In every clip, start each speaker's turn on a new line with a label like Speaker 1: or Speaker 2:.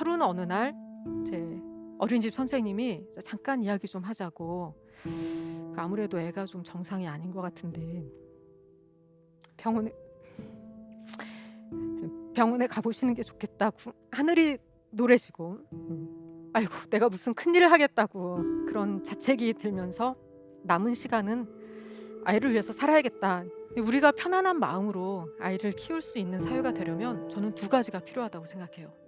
Speaker 1: 하루는 어느 날 제 어린이집 선생님이 잠깐 이야기 좀 하자고. 아무래도 애가 좀 정상이 아닌 것 같은데 병원에 병원에 가보시는 게 좋겠다고 하늘이 노래지고, 아이고 내가 무슨 큰일을 하겠다고 그런 자책이 들면서 남은 시간은 아이를 위해서 살아야겠다. 우리가 편안한 마음으로 아이를 키울 수 있는 사회가 되려면 저는 두 가지가 필요하다고 생각해요.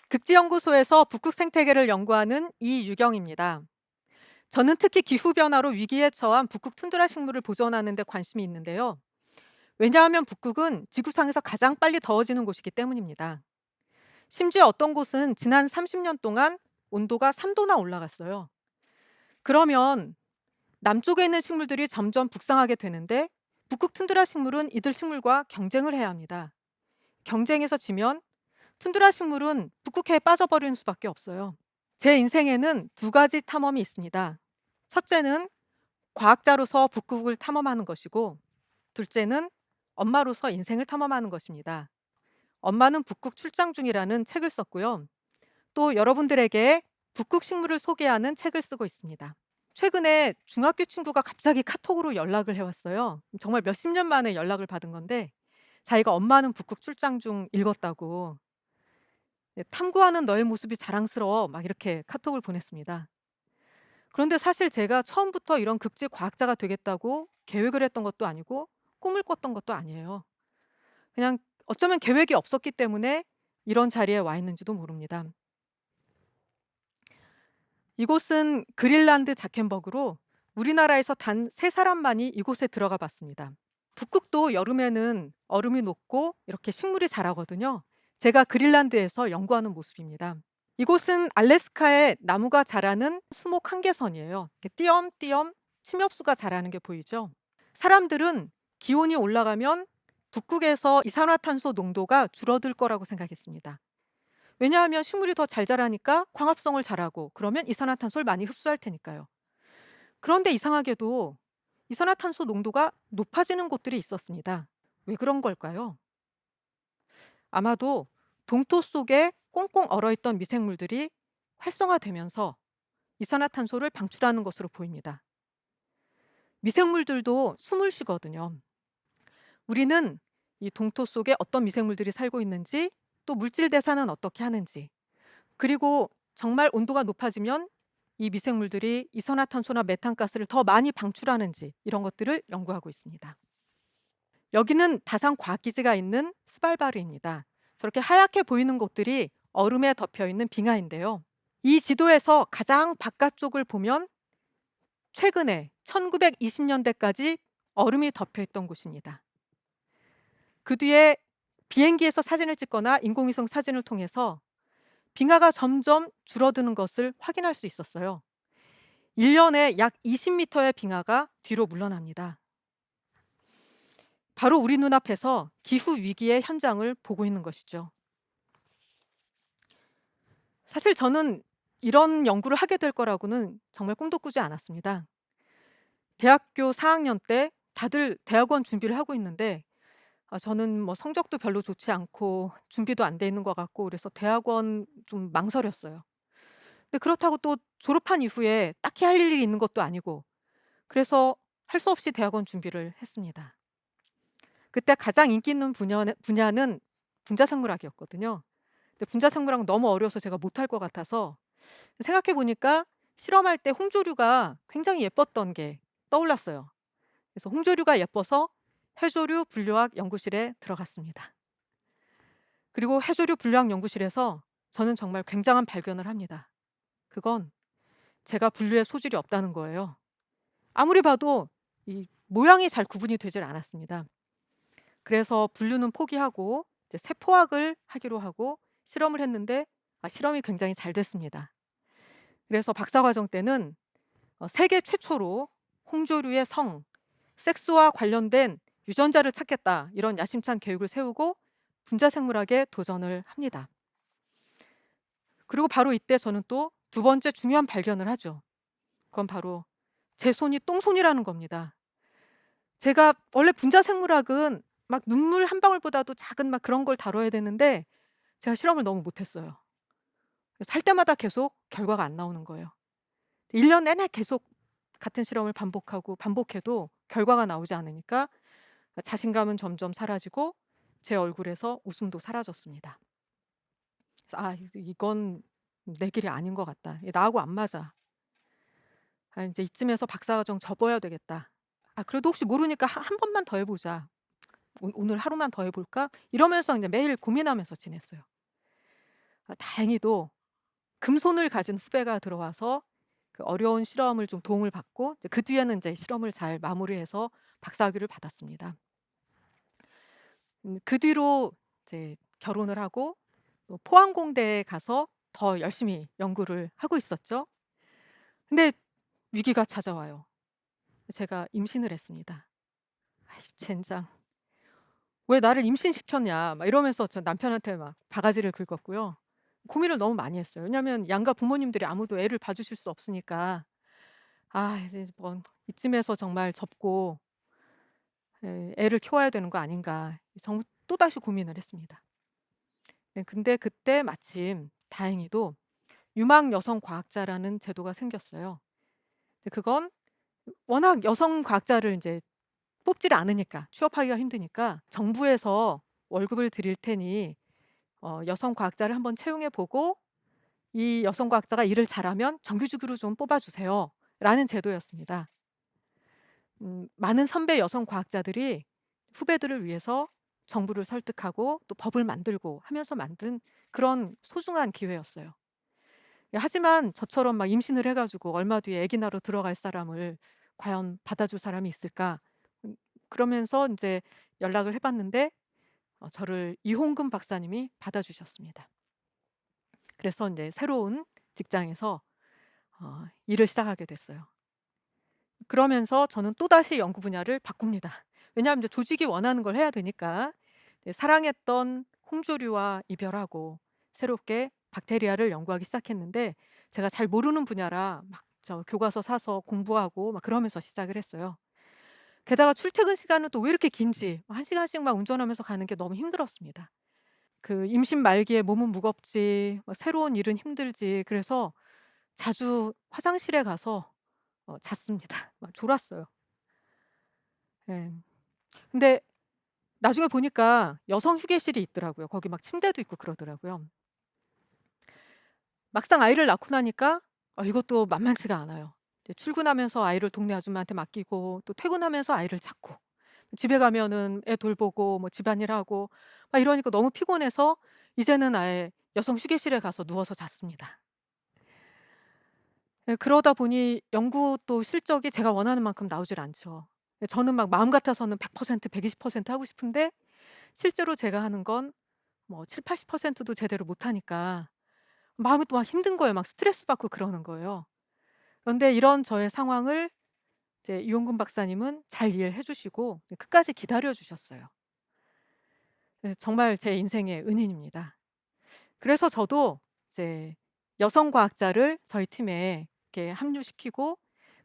Speaker 1: 극지연구소에서 북극 생태계를 연구하는 이유경입니다. 저는 특히 기후변화로 위기에 처한 북극 툰드라 식물을 보존하는 데 관심이 있는데요. 왜냐하면 북극은 지구상에서 가장 빨리 더워지는 곳이기 때문입니다. 심지어 어떤 곳은 지난 30년 동안 온도가 3도나 올라갔어요. 그러면 남쪽에 있는 식물들이 점점 북상하게 되는데 북극 툰드라 식물은 이들 식물과 경쟁을 해야 합니다. 경쟁에서 지면 툰드라 식물은 북극해에 빠져버리는 수밖에 없어요. 제 인생에는 두 가지 탐험이 있습니다. 첫째는 과학자로서 북극을 탐험하는 것이고, 둘째는 엄마로서 인생을 탐험하는 것입니다. 엄마는 북극 출장 중이라는 책을 썼고요. 또 여러분들에게 북극 식물을 소개하는 책을 쓰고 있습니다. 최근에 중학교 친구가 갑자기 카톡으로 연락을 해왔어요. 정말 몇십 년 만에 연락을 받은 건데, 자기가 엄마는 북극 출장 중 읽었다고. 네, 탐구하는 너의 모습이 자랑스러워 막 이렇게 카톡을 보냈습니다. 그런데 사실 제가 처음부터 이런 극지 과학자가 되겠다고 계획을 했던 것도 아니고 꿈을 꿨던 것도 아니에요. 그냥 어쩌면 계획이 없었기 때문에 이런 자리에 와 있는지도 모릅니다. 이곳은 그린란드 자켄버그로 우리나라에서 단 3사람만이 이곳에 들어가 봤습니다. 북극도 여름에는 얼음이 녹고 이렇게 식물이 자라거든요. 제가 그린란드에서 연구하는 모습입니다. 이곳은 알래스카에 나무가 자라는 수목 한계선이에요. 이렇게 띄엄띄엄 침엽수가 자라는 게 보이죠? 사람들은 기온이 올라가면 북극에서 이산화탄소 농도가 줄어들 거라고 생각했습니다. 왜냐하면 식물이 더 잘 자라니까 광합성을 잘하고 그러면 이산화탄소를 많이 흡수할 테니까요. 그런데 이상하게도 이산화탄소 농도가 높아지는 곳들이 있었습니다. 왜 그런 걸까요? 아마도 동토 속에 꽁꽁 얼어있던 미생물들이 활성화되면서 이산화탄소를 방출하는 것으로 보입니다. 미생물들도 숨을 쉬거든요. 우리는 이 동토 속에 어떤 미생물들이 살고 있는지, 또 물질 대사는 어떻게 하는지, 그리고 정말 온도가 높아지면 이 미생물들이 이산화탄소나 메탄가스를 더 많이 방출하는지, 이런 것들을 연구하고 있습니다. 여기는 다산 과학기지가 있는 스발바르입니다. 저렇게 하얗게 보이는 곳들이 얼음에 덮여 있는 빙하인데요. 이 지도에서 가장 바깥쪽을 보면 최근에 1920년대까지 얼음이 덮여 있던 곳입니다. 그 뒤에 비행기에서 사진을 찍거나 인공위성 사진을 통해서 빙하가 점점 줄어드는 것을 확인할 수 있었어요. 1년에 약 20m의 빙하가 뒤로 물러납니다. 바로 우리 눈앞에서 기후 위기의 현장을 보고 있는 것이죠. 사실 저는 이런 연구를 하게 될 거라고는 정말 꿈도 꾸지 않았습니다. 대학교 4학년 때 다들 대학원 준비를 하고 있는데, 저는 뭐 성적도 별로 좋지 않고 준비도 안 돼 있는 것 같고 그래서 대학원 좀 망설였어요. 근데 그렇다고 또 졸업한 이후에 딱히 할 일이 있는 것도 아니고, 그래서 할 수 없이 대학원 준비를 했습니다. 그때 가장 인기 있는 분야는 분자생물학이었거든요. 근데 분자생물학은 너무 어려워서 제가 못할 것 같아서 생각해 보니까 실험할 때 홍조류가 굉장히 예뻤던 게 떠올랐어요. 그래서 홍조류가 예뻐서 해조류 분류학 연구실에 들어갔습니다. 그리고 해조류 분류학 연구실에서 저는 정말 굉장한 발견을 합니다. 그건 제가 분류에 소질이 없다는 거예요. 아무리 봐도 이 모양이 잘 구분이 되질 않았습니다. 그래서 분류는 포기하고 이제 세포학을 하기로 하고 실험을 했는데, 실험이 굉장히 잘 됐습니다. 그래서 박사과정 때는 세계 최초로 홍조류의 성, 섹스와 관련된 유전자를 찾겠다, 이런 야심찬 계획을 세우고 분자생물학에 도전을 합니다. 그리고 바로 이때 저는 또 두 번째 중요한 발견을 하죠. 그건 바로 제 손이 똥손이라는 겁니다. 제가 원래 분자생물학은 막 눈물 한 방울보다도 작은 막 그런 걸 다뤄야 되는데 제가 실험을 너무 못 했어요. 그래서 할 때마다 계속 결과가 안 나오는 거예요. 1년 내내 계속 같은 실험을 반복하고 반복해도 결과가 나오지 않으니까 자신감은 점점 사라지고 제 얼굴에서 웃음도 사라졌습니다. 그래서 '아 이건 내 길이 아닌 것 같다. 이게 나하고 안 맞아. 아 인제 이쯤에서 박사과정 접어야 되겠다. 아 그래도 혹시 모르니까 한 번만 더 해 보자. 오늘 하루만 더 해 볼까?' 이러면서 인제 매일 고민하면서 지냈어요. 아 다행히도 금손을 가진 후배가 들어와서 그 어려운 실험을 좀 도움을 받고 이제 그 뒤에는 인제 실험을 잘 마무리해서 박사학위를 받았습니다. 그 뒤로 이제 결혼을 하고 또 포항공대에 가서 더 열심히 연구를 하고 있었죠. 근데 위기가 찾아와요. 제가 임신을 했습니다. 아이씨 젠장. '왜 나를 임신시켰냐.' 막 이러면서 저 남편한테 막 바가지를 긁었고요. 고민을 너무 많이 했어요. 왜냐하면 양가 부모님들이 아무도 애를 봐 주실 수 없으니까 '아 이제 뭐 이쯤에서 정말 접고 애를 키워야 되는 거 아닌가.' 또다시 고민을 했습니다. 네 근데 그때 마침 다행히도 유망 여성 과학자라는 제도가 생겼어요. 근데 그건 워낙 여성 과학자를 인제 뽑지를 않으니까 취업하기가 힘드니까 "정부에서 월급을 드릴 테니 여성 과학자를 한번 채용해 보고 이 여성 과학자가 일을 잘하면 정규직으로 좀 뽑아 주세요."라는 제도였습니다. 많은 선배 여성 과학자들이 후배들을 위해서 정부를 설득하고 또 법을 만들고 하면서 만든 그런 소중한 기회였어요. 예 하지만 저처럼 막 임신을 해 가지고 얼마 뒤에 아기 낳으러 들어갈 사람을 '과연 받아줄 사람이 있을까?' 그러면서 인제 연락을 해 봤는데 저를 이홍금 박사님이 받아주셨습니다. 그래서 인제 새로운 직장에서 일을 시작하게 됐어요. 그러면서 저는 또다시 연구 분야를 바꿉니다. 왜냐하면 이제 조직이 원하는 걸 해야 되니까. 네 사랑했던 홍조류와 이별하고 새롭게 박테리아를 연구하기 시작했는데 제가 잘 모르는 분야라 막 저 교과서 사서 공부하고 막 그러면서 시작을 했어요. 게다가 출퇴근 시간은 또 왜 이렇게 긴지 1 시간씩 막 운전하면서 가는 게 너무 힘들었습니다. 그 임신 말기에 몸은 무겁지 막 새로운 일은 힘들지 그래서 자주 화장실에 가서 잤습니다. 막 졸았어요. 예. 근데 나중에 보니까 여성 휴게실이 있더라고요. 거기 막 침대도 있고 그러더라고요. 막상 아이를 낳고 나니까 이것도 만만치가 않아요. 이제 출근하면서 아이를 동네 아줌마한테 맡기고 또 퇴근하면서 아이를 찾고 집에 가면은 애 돌보고 뭐 집안일하고 막 이러니까 너무 피곤해서 이제는 아예 여성 휴게실에 가서 누워서 잤습니다. 예 그러다 보니 연구 또 실적이 제가 원하는 만큼 나오질 않죠. 예 저는 막 마음 같아서는 100% 120% 하고 싶은데 실제로 제가 하는 건 뭐 70-80%도 제대로 못 하니까 마음이 또 막 힘든 거예요. 막 스트레스 받고 그러는 거예요. 그런데 이런 저의 상황을 이제 이용근 박사님은 잘 이해를 해 주시고 끝까지 기다려 주셨어요. 네 정말 제 인생의 은인입니다. 그래서 저도 이제 여성 과학자를 저희 팀에 이렇게 합류시키고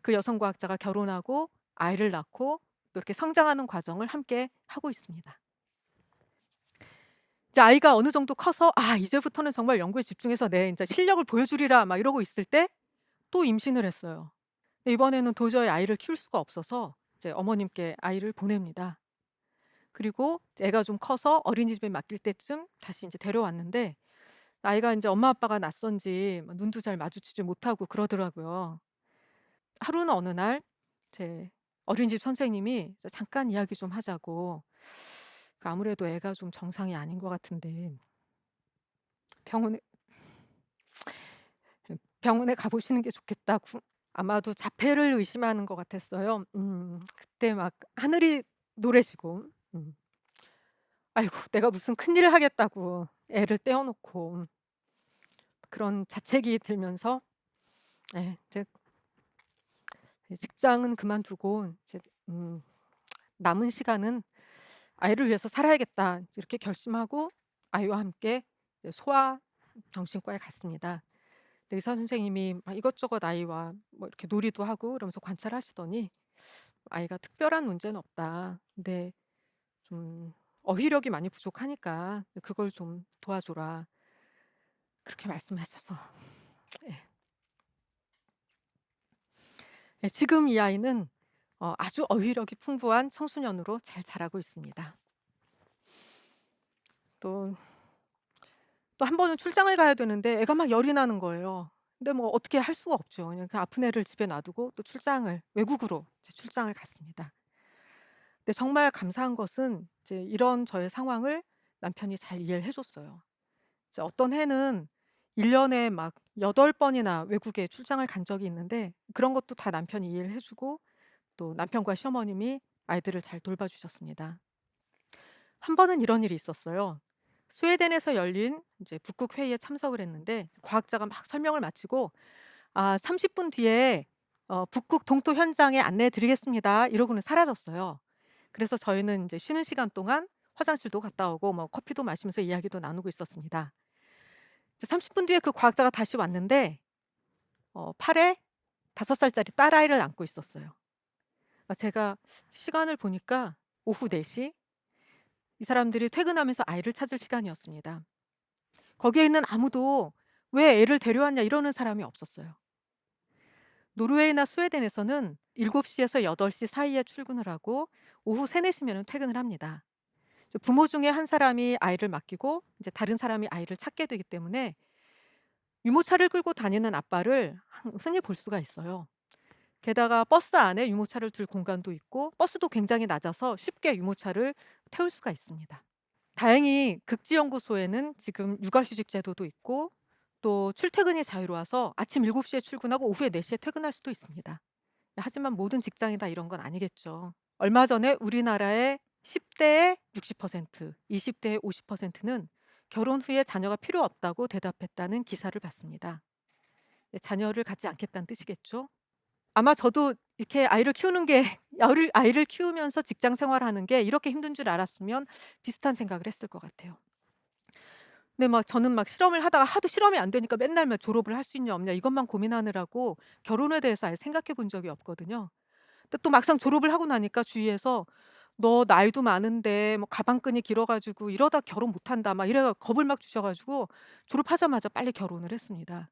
Speaker 1: 그 여성 과학자가 결혼하고 아이를 낳고 또 이렇게 성장하는 과정을 함께 하고 있습니다. 이제 아이가 어느 정도 커서 '아 이제부터는 정말 연구에 집중해서 내 인제 실력을 보여주리라.' 막 이러고 있을 때 또 임신을 했어요. 근데 이번에는 도저히 아이를 키울 수가 없어서 이제 어머님께 아이를 보냅니다. 그리고 이제 애가 좀 커서 어린이집에 맡길 때쯤 다시 인제 데려왔는데 아이가 인제 엄마 아빠가 낯선지 막 눈도 잘 마주치지 못하고 그러더라고요. 하루는 어느 날 제 어린이집 선생님이 잠깐 이야기 좀 하자고 그 아무래도 애가 좀 정상이 아닌 것 같은데 병원에 병원에 가 보시는 게 좋겠다고 아마도 자폐를 의심하는 것 같았어요. 그때 막 하늘이 노래지고 '아이고 내가 무슨 큰일을 하겠다고 애를 떼어 놓고.' 그런 자책이 들면서 예 이제 직장은 그만두고 이제 음 '남은 시간은 아이를 위해서 살아야겠다.' 이렇게 결심하고 아이와 함께 이제 소아정신과에 갔습니다. 근데 의사 선생님이 막 이것저것 아이와 뭐 이렇게 놀이도 하고 이러면서 관찰하시더니 "아이가 특별한 문제는 없다. 근데 좀 어휘력이 많이 부족하니까 그걸 좀 도와줘라." 그렇게 말씀하셔서 예. 예, 지금 이 아이는 아주 어휘력이 풍부한 청소년으로 잘 자라고 있습니다. 또 또 한 번은 출장을 가야 되는데 애가 막 열이 나는 거예요. 근데 뭐 어떻게 할 수가 없죠. 그냥 그 아픈 애를 집에 놔두고 또 출장을 외국으로 이제 출장을 갔습니다. 근데 정말 감사한 것은 이제 이런 저의 상황을 남편이 잘 이해를 해 줬어요. 이제 어떤 해는 1 년에 막 8 번이나 외국에 출장을 간 적이 있는데 그런 것도 다 남편이 이해를 해 주고 또 남편과 시어머님이 아이들을 잘 돌봐 주셨습니다. 한 번은 이런 일이 있었어요. 스웨덴에서 열린 이제 북극 회의에 참석을 했는데 과학자가 막 설명을 마치고 "아 30분 뒤에 북극 동토 현장에 안내해 드리겠습니다." 이러고는 사라졌어요. 그래서 저희는 인제 쉬는 시간 동안 화장실도 갔다 오고 뭐 커피도 마시면서 이야기도 나누고 있었습니다. 이제 30분 뒤에 그 과학자가 다시 왔는데 팔에 5 살짜리 딸아이를 안고 있었어요. 제가 시간을 보니까 오후 4시, 이 사람들이 퇴근하면서 아이를 찾을 시간이었습니다. 거기에 있는 아무도 "왜 애를 데려왔냐." 이러는 사람이 없었어요. 노르웨이나 스웨덴에서는 7 시에서 8시 사이에 출근을 하고 오후 3-4 시면은 퇴근을 합니다. 부모 중에 한 사람이 아이를 맡기고 이제 다른 사람이 아이를 찾게 되기 때문에 유모차를 끌고 다니는 아빠를 흔히 볼 수가 있어요. 게다가 버스 안에 유모차를 둘 공간도 있고 버스도 굉장히 낮아서 쉽게 유모차를 태울 수가 있습니다. 다행히 극지연구소에는 지금 육아휴직 제도도 있고 또 출퇴근이 자유로워서 아침 7 시에 출근하고 오후에 4 시에 퇴근할 수도 있습니다. 하지만 모든 직장이 다 이런 건 아니겠죠. 얼마 전에 우리나라의 10 대의 60%, 20 대의 50%는 결혼 후에 자녀가 필요 없다고 대답했다는 기사를 봤습니다. 네, 자녀를 갖지 않겠다는 뜻이겠죠. 아마 저도 이렇게 아이를 키우는 게 아이를 키우면서 직장 생활하는 게 이렇게 힘든 줄 알았으면 비슷한 생각을 했을 것 같아요. 근데 막 저는 막 실험을 하다가 하도 실험이 안 되니까 맨날 막 '졸업을 할 수 있냐 없냐.' 이것만 고민하느라고 결혼에 대해서 아예 생각해 본 적이 없거든요. 근데 또 막상 졸업을 하고 나니까 주위에서 "너 나이도 많은데 뭐 가방끈이 길어 가지고 이러다 결혼 못 한다." 막 이래 겁을 막 주셔 가지고 졸업하자마자 빨리 결혼을 했습니다.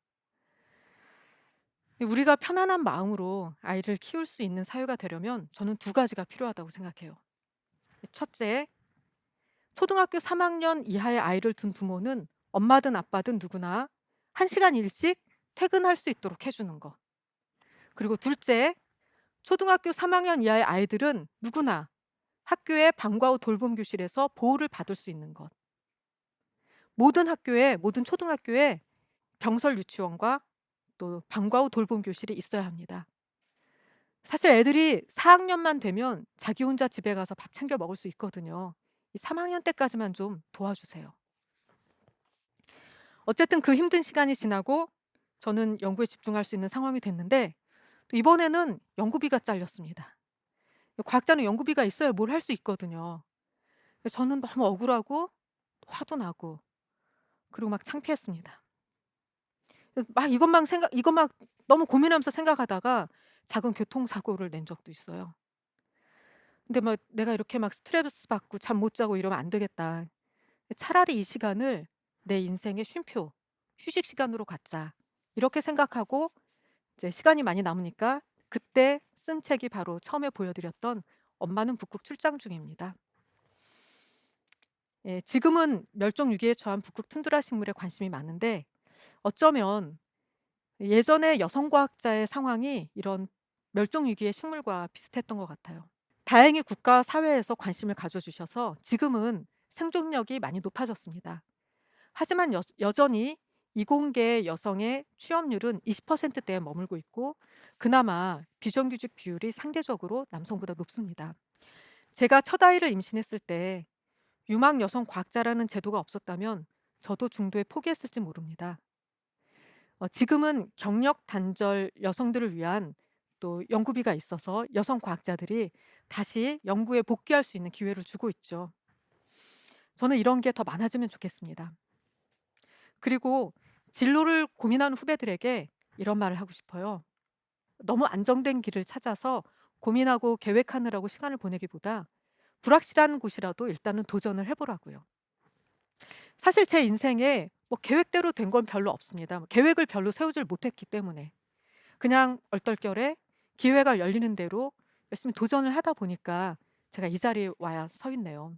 Speaker 1: 우리가 편안한 마음으로 아이를 키울 수 있는 사회가 되려면 저는 두 가지가 필요하다고 생각해요. 첫째, 초등학교 3 학년 이하의 아이를 둔 부모는 엄마든 아빠든 누구나 1 시간 일찍 퇴근할 수 있도록 해 주는 것. 그리고 둘째, 초등학교 3 학년 이하의 아이들은 누구나 학교의 방과 후 돌봄 교실에서 보호를 받을 수 있는 것. 모든 초등학교에 병설 유치원과 또 방과 후 돌봄 교실이 있어야 합니다. 사실 애들이 4 학년만 되면 자기 혼자 집에 가서 밥 챙겨 먹을 수 있거든요. 이 3 학년 때까지만 좀 도와주세요. 어쨌든 그 힘든 시간이 지나고 저는 연구에 집중할 수 있는 상황이 됐는데 또 이번에는 연구비가 잘렸습니다. 과학자는 연구비가 있어야 뭘 할 수 있거든요. 그래서 저는 너무 억울하고 화도 나고 그리고 막 창피했습니다. 그래서 막 이것 막 너무 고민하면서 생각하다가 작은 교통사고를 낸 적도 있어요. 근데 막 '내가 이렇게 막 스트레스 받고 잠 못 자고 이러면 안 되겠다. 차라리 이 시간을 내 인생의 쉼표, 휴식 시간으로 갖자.' 이렇게 생각하고 이제 시간이 많이 남으니까 그때 쓴 책이 바로 처음에 보여 드렸던 "엄마는 북극 출장 중입니다." 예, 지금은 멸종 위기에 처한 북극 툰드라 식물에 관심이 많은데 어쩌면 예전에 여성 과학자의 상황이 이런 멸종 위기의 식물과 비슷했던 것 같아요. 다행히 국가 사회에서 관심을 가져 주셔서 지금은 생존력이 많이 높아졌습니다. 하지만 여전히 이공계 여성의 취업률은 20% 대에 머물고 있고 그나마 비정규직 비율이 상대적으로 남성보다 높습니다. 제가 첫 아이를 임신했을 때 유망 여성 과학자라는 제도가 없었다면 저도 중도에 포기했을지 모릅니다. 지금은 경력 단절 여성들을 위한 또 연구비가 있어서 여성 과학자들이 다시 연구에 복귀할 수 있는 기회를 주고 있죠. 저는 이런 게 더 많아지면 좋겠습니다. 그리고 진로를 고민하는 후배들에게 이런 말을 하고 싶어요. 너무 안정된 길을 찾아서 고민하고 계획하느라고 시간을 보내기보다 불확실한 곳이라도 일단은 도전을 해 보라고요. 사실 제 인생에 뭐 계획대로 된 건 별로 없습니다. 뭐 계획을 별로 세우질 못했기 때문에. 그냥 얼떨결에 기회가 열리는 대로 열심히 도전을 하다 보니까 제가 이 자리에 와야 서 있네요.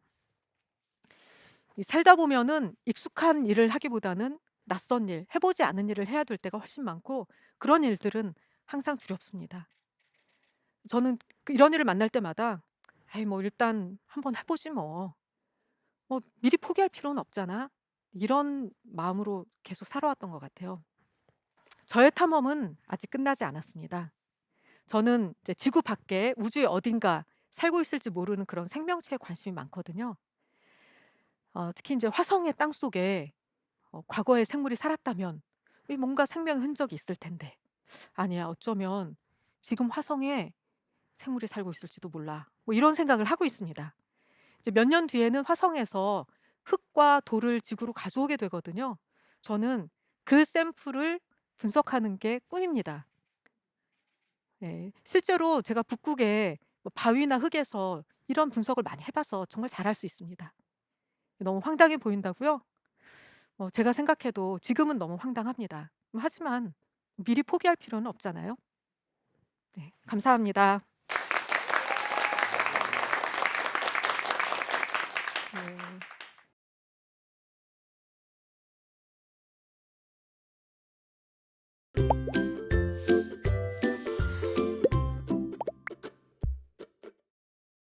Speaker 1: 이 살다 보면은 익숙한 일을 하기보다는 낯선 일, 해 보지 않은 일을 해야 될 때가 훨씬 많고 그런 일들은 항상 두렵습니다. 저는 이런 일을 만날 때마다 '에이 뭐 일단 한번 해 보지 뭐. 뭐 미리 포기할 필요는 없잖아.' 이런 마음으로 계속 살아왔던 것 같아요. 저의 탐험은 아직 끝나지 않았습니다. 저는 이제 지구 밖에 우주의 어딘가 살고 있을지 모르는 그런 생명체에 관심이 많거든요. 특히 인제 화성의 땅속에 과거에 생물이 살았다면 이 뭔가 생명의 흔적이 있을 텐데 '아니야. 어쩌면 지금 화성에 생물이 살고 있을지도 몰라.' 뭐 이런 생각을 하고 있습니다. 이제 몇 년 뒤에는 화성에서 흙과 돌을 지구로 가져오게 되거든요. 저는 그 샘플을 분석하는 게 꿈입니다. 네. 실제로 제가 북극에 뭐 바위나 흙에서 이런 분석을 많이 해 봐서 정말 잘할 수 있습니다. 너무 황당해 보인다고요? 제가 생각해도 지금은 너무 황당합니다. 하지만 미리 포기할 필요는 없잖아요. 네. 감사합니다. 네.